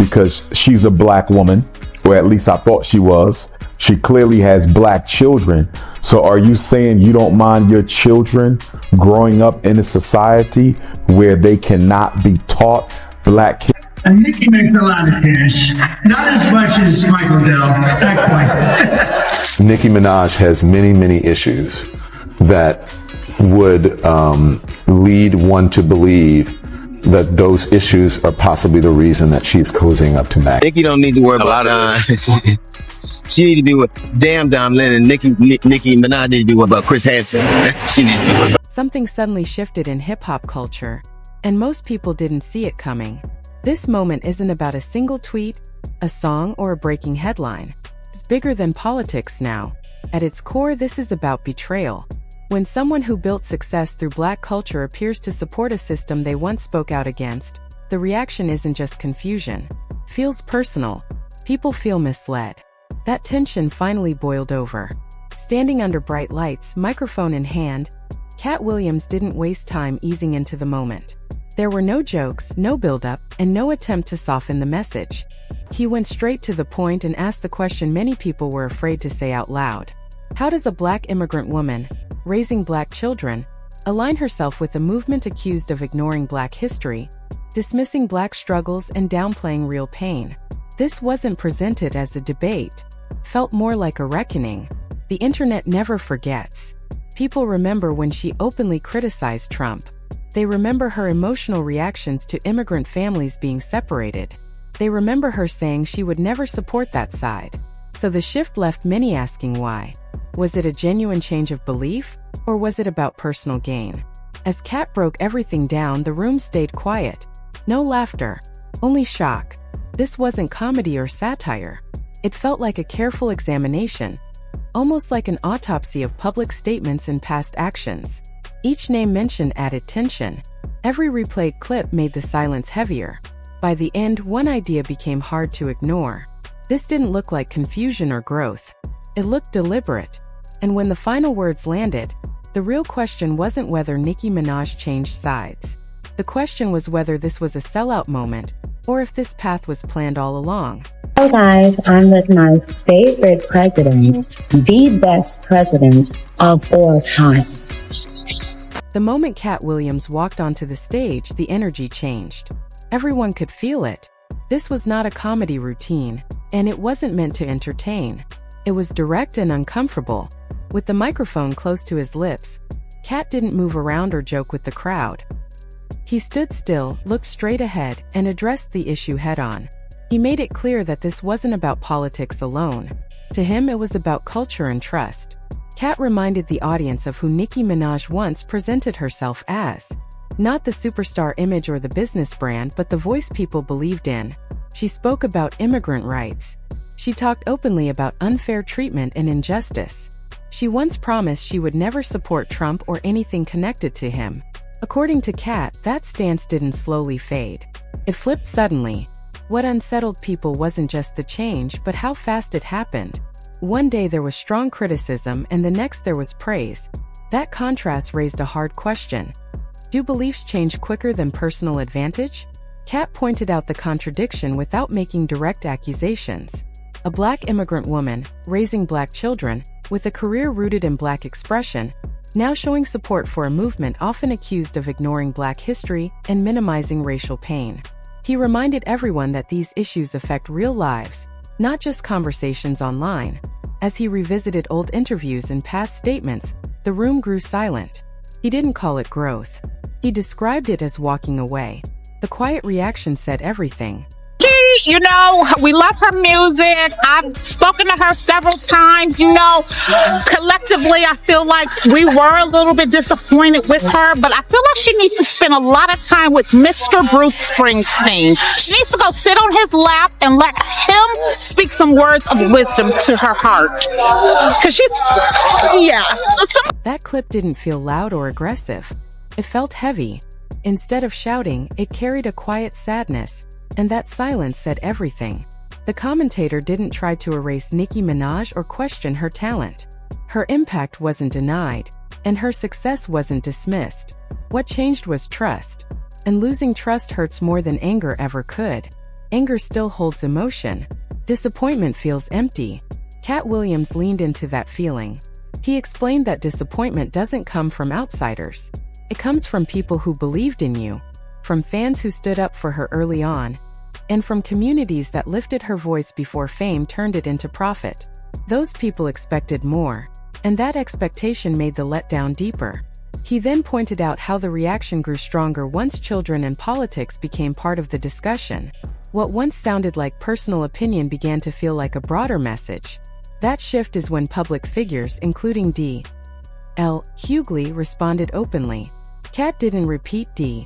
because she's a black woman, or at least I thought she was. She clearly has black children. So are you saying you don't mind your children growing up in a society where they cannot be taught black kids? And Nicki makes a lot of cash. Not as much as Michael Dell. That point. Nicki Minaj has many, many issues that would lead one to believe that those issues are possibly the reason that she's cozying up to MAGA. Nicki don't need to worry about she need to be with damn Dom Lennon. Nicki Minaj need to be about Chris Hansen. She needs to be with. Something suddenly shifted in hip-hop culture, and most people didn't see it coming. This moment isn't about a single tweet, a song, or a breaking headline. It's bigger than politics now. At its core, this is about betrayal. When someone who built success through black culture appears to support a system they once spoke out against, the reaction isn't just confusion. It feels personal. People feel misled. That tension finally boiled over. Standing under bright lights, microphone in hand, Katt Williams didn't waste time easing into the moment. There were no jokes, no build-up, and no attempt to soften the message. He went straight to the point and asked the question many people were afraid to say out loud. How does a black immigrant woman, raising black children, align herself with a movement accused of ignoring black history, dismissing black struggles, and downplaying real pain? This wasn't presented as a debate. Felt more like a reckoning. The internet never forgets. People remember when she openly criticized Trump. They remember her emotional reactions to immigrant families being separated. They remember her saying she would never support that side. So the shift left many asking why. Was it a genuine change of belief, or was it about personal gain? As Katt broke everything down, the room stayed quiet. No laughter, only shock. This wasn't comedy or satire. It felt like a careful examination, almost like an autopsy of public statements and past actions. Each name mentioned added tension. Every replayed clip made the silence heavier. By the end, one idea became hard to ignore. This didn't look like confusion or growth. It looked deliberate. And when the final words landed, the real question wasn't whether Nicki Minaj changed sides. The question was whether this was a sellout moment, or if this path was planned all along. Hello guys, I'm with my favorite president, the best president of all time. The moment Katt Williams walked onto the stage, the energy changed. Everyone could feel it. This was not a comedy routine, and it wasn't meant to entertain. It was direct and uncomfortable. With the microphone close to his lips, Katt didn't move around or joke with the crowd. He stood still, looked straight ahead, and addressed the issue head-on. He made it clear that this wasn't about politics alone. To him, it was about culture and trust. Katt reminded the audience of who Nicki Minaj once presented herself as. Not the superstar image or the business brand, but the voice people believed in. She spoke about immigrant rights. She talked openly about unfair treatment and injustice. She once promised she would never support Trump or anything connected to him. According to Katt, that stance didn't slowly fade. It flipped suddenly. What unsettled people wasn't just the change, but how fast it happened. One day there was strong criticism, and the next there was praise. That contrast raised a hard question. Do beliefs change quicker than personal advantage? Katt pointed out the contradiction without making direct accusations. A black immigrant woman, raising black children, with a career rooted in black expression, now showing support for a movement often accused of ignoring black history and minimizing racial pain. He reminded everyone that these issues affect real lives, not just conversations online. As he revisited old interviews and past statements, the room grew silent. He didn't call it growth. He described it as walking away. The quiet reaction said everything. You know, we love her music. I've spoken to her several times. You know, collectively, I feel like we were a little bit disappointed with her, but I feel like she needs to spend a lot of time with Mr. Bruce Springsteen. She needs to go sit on his lap and let him speak some words of wisdom to her heart. Because That clip didn't feel loud or aggressive. It felt heavy. Instead of shouting, it carried a quiet sadness. And that silence said everything. The commentator didn't try to erase Nicki Minaj or question her talent. Her impact wasn't denied, and her success wasn't dismissed. What changed was trust. And losing trust hurts more than anger ever could. Anger still holds emotion. Disappointment feels empty. Katt Williams leaned into that feeling. He explained that disappointment doesn't come from outsiders. It comes from people who believed in you, from fans who stood up for her early on, and from communities that lifted her voice before fame turned it into profit. Those people expected more, and that expectation made the letdown deeper. He then pointed out how the reaction grew stronger once children and politics became part of the discussion. What once sounded like personal opinion began to feel like a broader message. That shift is when public figures, including D.L. Hughley, responded openly. Katt didn't repeat D.L.'s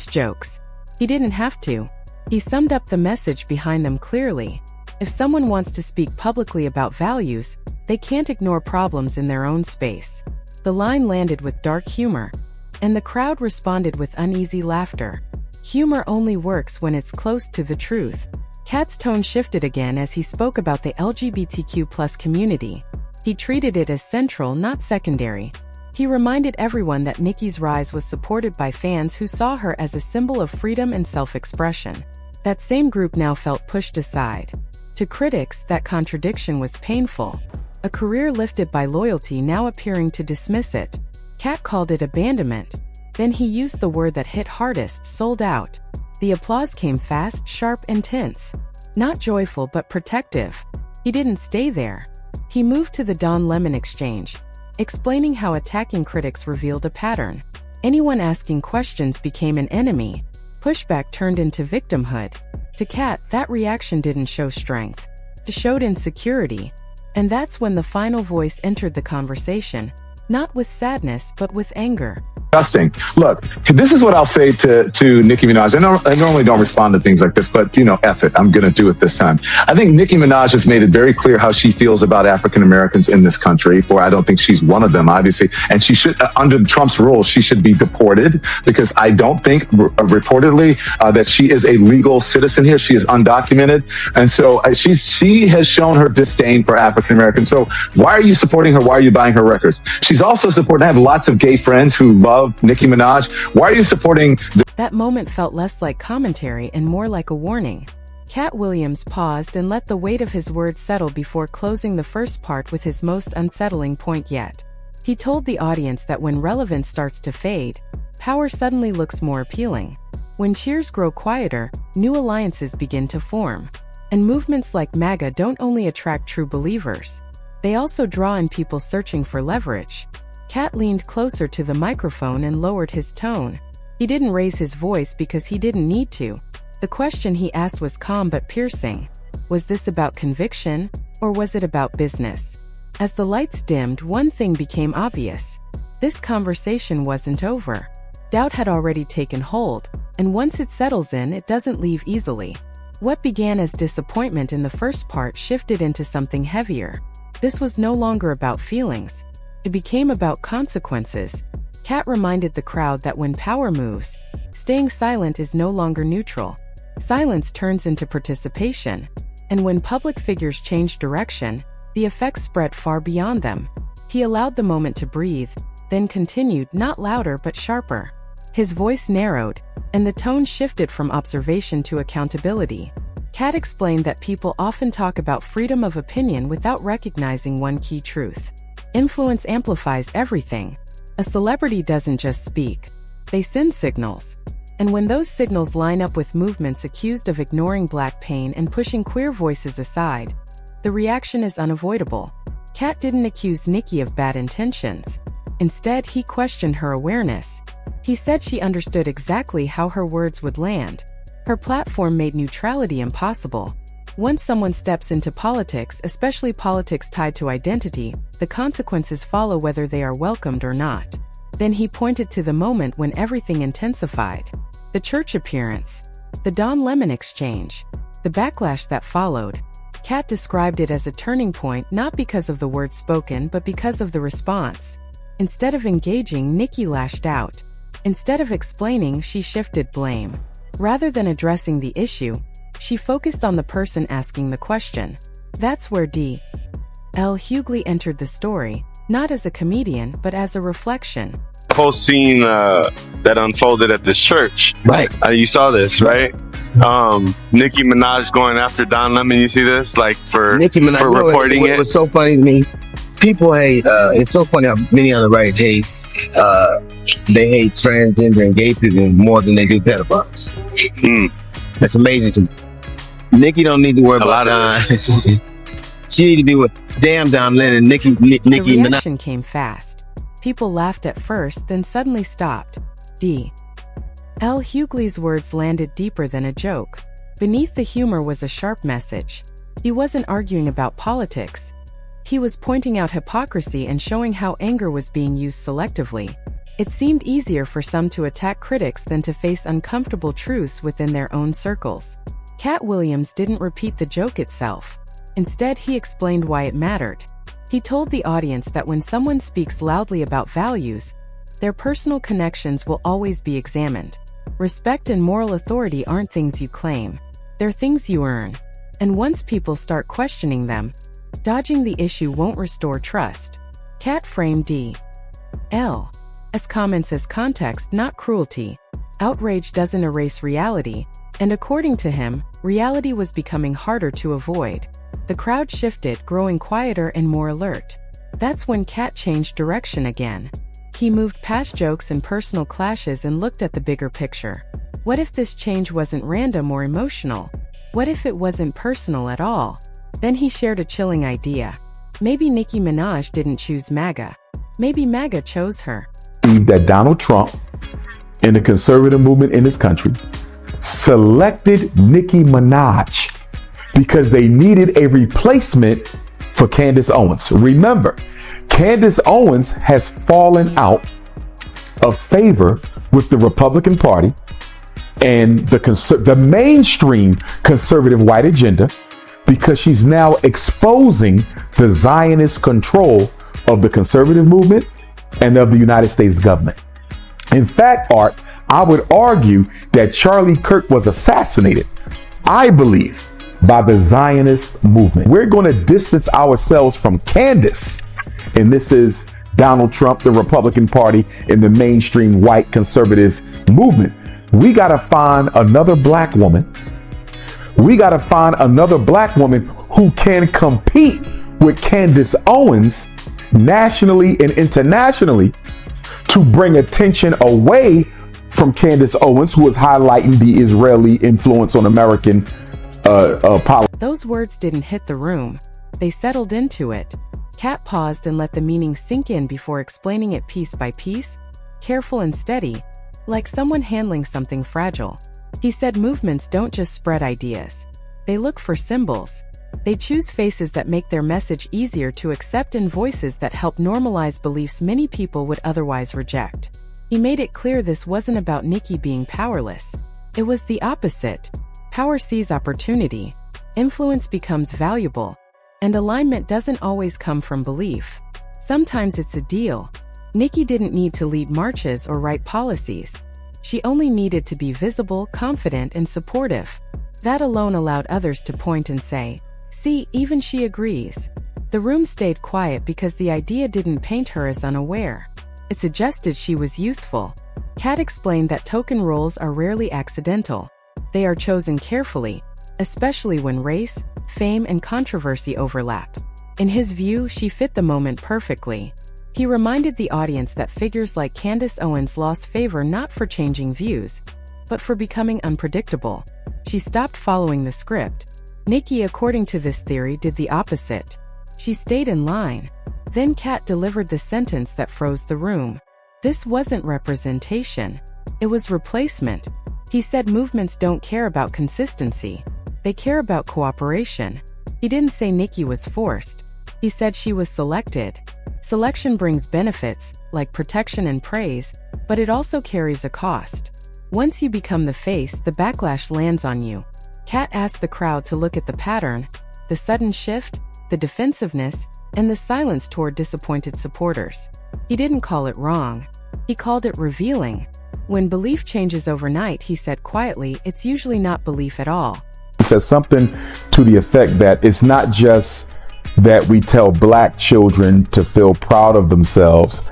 jokes. He didn't have to. He summed up the message behind them clearly. If someone wants to speak publicly about values, they can't ignore problems in their own space. The line landed with dark humor, and the crowd responded with uneasy laughter. Humor only works when it's close to the truth. Katt's tone shifted again as he spoke about the LGBTQ+ community. He treated it as central, not secondary. He reminded everyone that Nicki's rise was supported by fans who saw her as a symbol of freedom and self-expression. That same group now felt pushed aside. To critics, that contradiction was painful. A career lifted by loyalty now appearing to dismiss it. Katt called it abandonment. Then he used the word that hit hardest: sold out. The applause came fast, sharp, and tense. Not joyful, but protective. He didn't stay there. He moved to the Don Lemon exchange, explaining how attacking critics revealed a pattern. Anyone asking questions became an enemy. Pushback turned into victimhood. To Katt, that reaction didn't show strength. It showed insecurity. And that's when the final voice entered the conversation, not with sadness, but with anger. Disgusting. Look, this is what I'll say to Nicki Minaj. I normally don't respond to things like this, but F it. I'm going to do it this time. I think Nicki Minaj has made it very clear how she feels about African Americans in this country. For I don't think she's one of them, obviously. And she should, under Trump's rules, she should be deported, because I don't think, reportedly, that she is a legal citizen here. She is undocumented. And so she has shown her disdain for African Americans. So why are you supporting her? Why are you buying her records? She's also supporting, I have lots of gay friends who love Nicki Minaj. Why are you supporting? That moment felt less like commentary and more like a warning. Katt Williams paused and let the weight of his words settle before closing the first part with his most unsettling point yet. He told the audience that when relevance starts to fade, power suddenly looks more appealing. When cheers grow quieter, new alliances begin to form. And movements like MAGA don't only attract true believers, they also draw in people searching for leverage. Katt leaned closer to the microphone and lowered his tone. He didn't raise his voice because he didn't need to. The question he asked was calm but piercing. Was this about conviction, or was it about business? As the lights dimmed, one thing became obvious. This conversation wasn't over. Doubt had already taken hold, and once it settles in, it doesn't leave easily. What began as disappointment in the first part shifted into something heavier. This was no longer about feelings. It became about consequences. Katt reminded the crowd that when power moves, staying silent is no longer neutral. Silence turns into participation. And when public figures change direction, the effects spread far beyond them. He allowed the moment to breathe, then continued, not louder but sharper. His voice narrowed, and the tone shifted from observation to accountability. Katt explained that people often talk about freedom of opinion without recognizing one key truth. Influence amplifies everything. A celebrity doesn't just speak. They send signals. And when those signals line up with movements accused of ignoring Black pain and pushing queer voices aside, the reaction is unavoidable. Katt didn't accuse Nicki of bad intentions. Instead, he questioned her awareness. He said she understood exactly how her words would land. Her platform made neutrality impossible. Once someone steps into politics, especially politics tied to identity, the consequences follow whether they are welcomed or not. Then he pointed to the moment when everything intensified. The church appearance, the Don Lemon exchange, the backlash that followed. Katt described it as a turning point not because of the words spoken but because of the response. Instead of engaging, Nicki lashed out. Instead of explaining, she shifted blame. Rather than addressing the issue, she focused on the person asking the question. That's where D.L. Hughley entered the story, not as a comedian, but as a reflection. The whole scene that unfolded at this church. Right. You saw this, right? Nicki Minaj going after Don Lemon. You see this? Like for Nicki Minaj, for reporting it. It was so funny to me. People hate. It's so funny how many on the right hate. They hate transgender and gay people more than they do pedophiles. That's amazing to me. Nicki don't need to worry about Don. She need to be with damn Don Lemon. Nicki The Minaj. reaction came fast. People laughed at first, then suddenly stopped. L. Hughley's words landed deeper than a joke. Beneath the humor was a sharp message. He wasn't arguing about politics. He was pointing out hypocrisy and showing how anger was being used selectively. It seemed easier for some to attack critics than to face uncomfortable truths within their own circles. Katt Williams didn't repeat the joke itself. Instead, he explained why it mattered. He told the audience that when someone speaks loudly about values, their personal connections will always be examined. Respect and moral authority aren't things you claim. They're things you earn. And once people start questioning them, dodging the issue won't restore trust. Katt framed D.L. as comments as context, not cruelty. Outrage doesn't erase reality, and according to him, reality was becoming harder to avoid. The crowd shifted, growing quieter and more alert. That's when Katt changed direction again. He moved past jokes and personal clashes and looked at the bigger picture. What if this change wasn't random or emotional? What if it wasn't personal at all? Then he shared a chilling idea. Maybe Nicki Minaj didn't choose MAGA. Maybe MAGA chose her. That Donald Trump and the conservative movement in this country selected Nicki Minaj because they needed a replacement for Candace Owens. Remember, Candace Owens has fallen out of favor with the Republican Party and the mainstream conservative white agenda because she's now exposing the Zionist control of the conservative movement and of the United States government. In fact, Art, I would argue that Charlie Kirk was assassinated, I believe, by the Zionist movement. We're going to distance ourselves from Candace, and this is Donald Trump, the Republican Party, and the mainstream white conservative movement. We got to find another black woman. We got to find another black woman who can compete with Candace Owens nationally and internationally to bring attention away from Candace Owens, who is highlighting the Israeli influence on American politics. Those words didn't hit the room. They settled into it. Katt paused and let the meaning sink in before explaining it piece by piece, careful and steady, like someone handling something fragile. He said movements don't just spread ideas. They look for symbols. They choose faces that make their message easier to accept and voices that help normalize beliefs many people would otherwise reject. He made it clear this wasn't about Nicki being powerless. It was the opposite. Power sees opportunity, influence becomes valuable, and alignment doesn't always come from belief. Sometimes it's a deal. Nicki didn't need to lead marches or write policies. She only needed to be visible, confident, and supportive. That alone allowed others to point and say, "See, even she agrees." The room stayed quiet because the idea didn't paint her as unaware. It suggested she was useful. Katt explained that token roles are rarely accidental. They are chosen carefully, especially when race, fame, and controversy overlap. In his view, she fit the moment perfectly. He reminded the audience that figures like Candace Owens lost favor not for changing views, but for becoming unpredictable. She stopped following the script. Nicki, according to this theory, did the opposite. She stayed in line. Then Katt delivered the sentence that froze the room. This wasn't representation. It was replacement. He said movements don't care about consistency. They care about cooperation. He didn't say Nicki was forced. He said she was selected. Selection brings benefits, like protection and praise, but it also carries a cost. Once you become the face, the backlash lands on you. Katt asked the crowd to look at the pattern, the sudden shift, the defensiveness, and the silence toward disappointed supporters. He didn't call it wrong. He called it revealing. When belief changes overnight, he said quietly, it's usually not belief at all. He said something to the effect that it's not just that we tell black children to feel proud of themselves,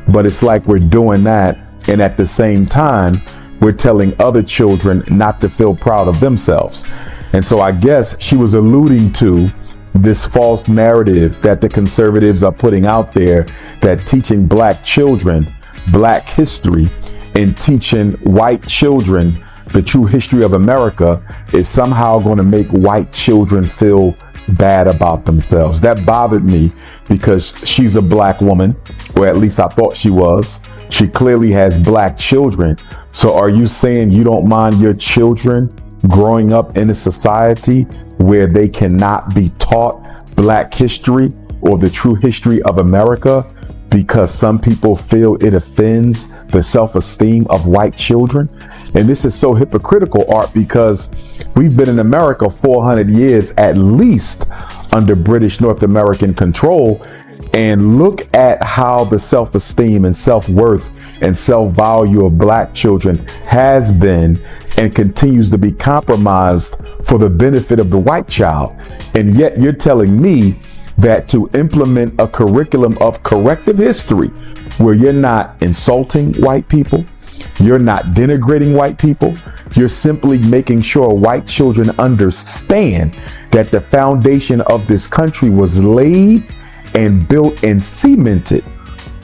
but it's like we're doing that, and at the same time, we're telling other children not to feel proud of themselves. And so I guess she was alluding to this false narrative that the conservatives are putting out there, that teaching black children black history and teaching white children the true history of America is somehow going to make white children feel bad about themselves. That bothered me because she's a black woman, or at least I thought she was. She clearly has black children. So are you saying you don't mind your children growing up in a society where they cannot be taught black history or the true history of America because some people feel it offends the self-esteem of white children? And this is so hypocritical, Art, because we've been in America 400 years at least under British North American control. And look at how the self-esteem and self-worth and self-value of black children has been and continues to be compromised for the benefit of the white child. And yet you're telling me that to implement a curriculum of corrective history where you're not insulting white people, you're not denigrating white people, you're simply making sure white children understand that the foundation of this country was laid and built and cemented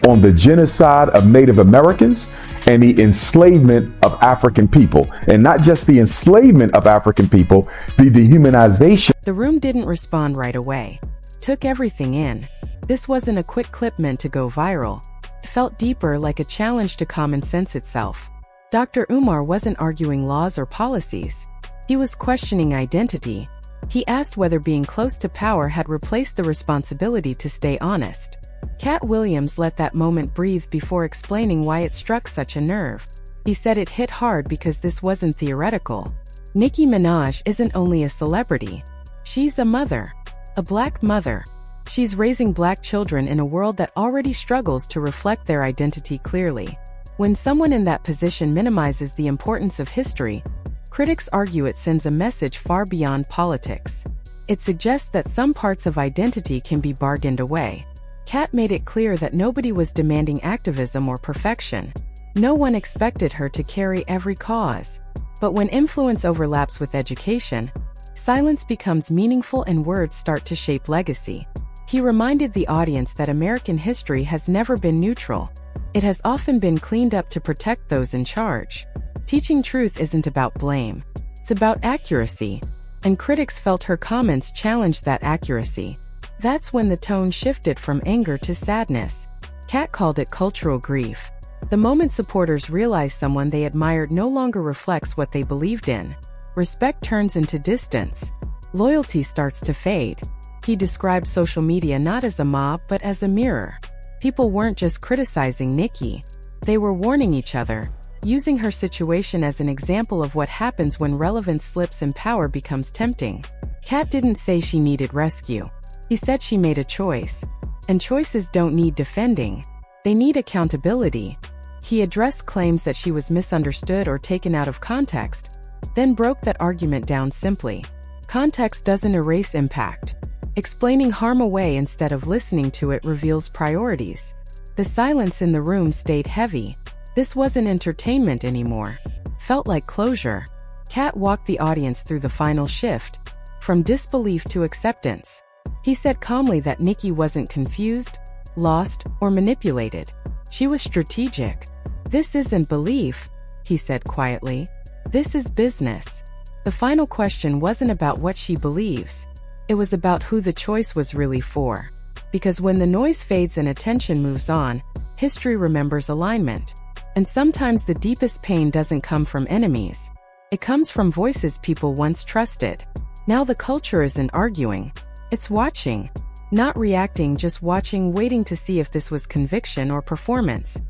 on the genocide of Native Americans and the enslavement of African people. And not just the enslavement of African people, the dehumanization. The room didn't respond right away. Took everything in. This wasn't a quick clip meant to go viral. It felt deeper, like a challenge to common sense itself. Dr. Umar wasn't arguing laws or policies. He was questioning identity. He asked whether being close to power had replaced the responsibility to stay honest. Katt Williams let that moment breathe before explaining why it struck such a nerve. He said it hit hard because this wasn't theoretical. Nicki Minaj isn't only a celebrity. She's a mother. A black mother. She's raising black children in a world that already struggles to reflect their identity clearly. When someone in that position minimizes the importance of history, critics argue it sends a message far beyond politics. It suggests that some parts of identity can be bargained away. Katt made it clear that nobody was demanding activism or perfection. No one expected her to carry every cause. But when influence overlaps with education, silence becomes meaningful and words start to shape legacy. He reminded the audience that American history has never been neutral. It has often been cleaned up to protect those in charge. Teaching truth isn't about blame. It's about accuracy. And critics felt her comments challenged that accuracy. That's when the tone shifted from anger to sadness. Katt called it cultural grief. The moment supporters realize someone they admired no longer reflects what they believed in, respect turns into distance. Loyalty starts to fade. He described social media not as a mob but as a mirror. People weren't just criticizing Nicki. They were warning each other, using her situation as an example of what happens when relevance slips and power becomes tempting. Katt didn't say she needed rescue. He said she made a choice. And choices don't need defending. They need accountability. He addressed claims that she was misunderstood or taken out of context, then broke that argument down simply. Context doesn't erase impact. Explaining harm away instead of listening to it reveals priorities. The silence in the room stayed heavy. This wasn't entertainment anymore. Felt like closure. Katt walked the audience through the final shift, from disbelief to acceptance. He said calmly that Nicki wasn't confused, lost, or manipulated. She was strategic. This isn't belief, he said quietly. This is business. The final question wasn't about what she believes. It was about who the choice was really for. Because when the noise fades and attention moves on, history remembers alignment. And sometimes the deepest pain doesn't come from enemies. It comes from voices people once trusted. Now the culture isn't arguing. It's watching. Not reacting, just watching, waiting to see if this was conviction or performance.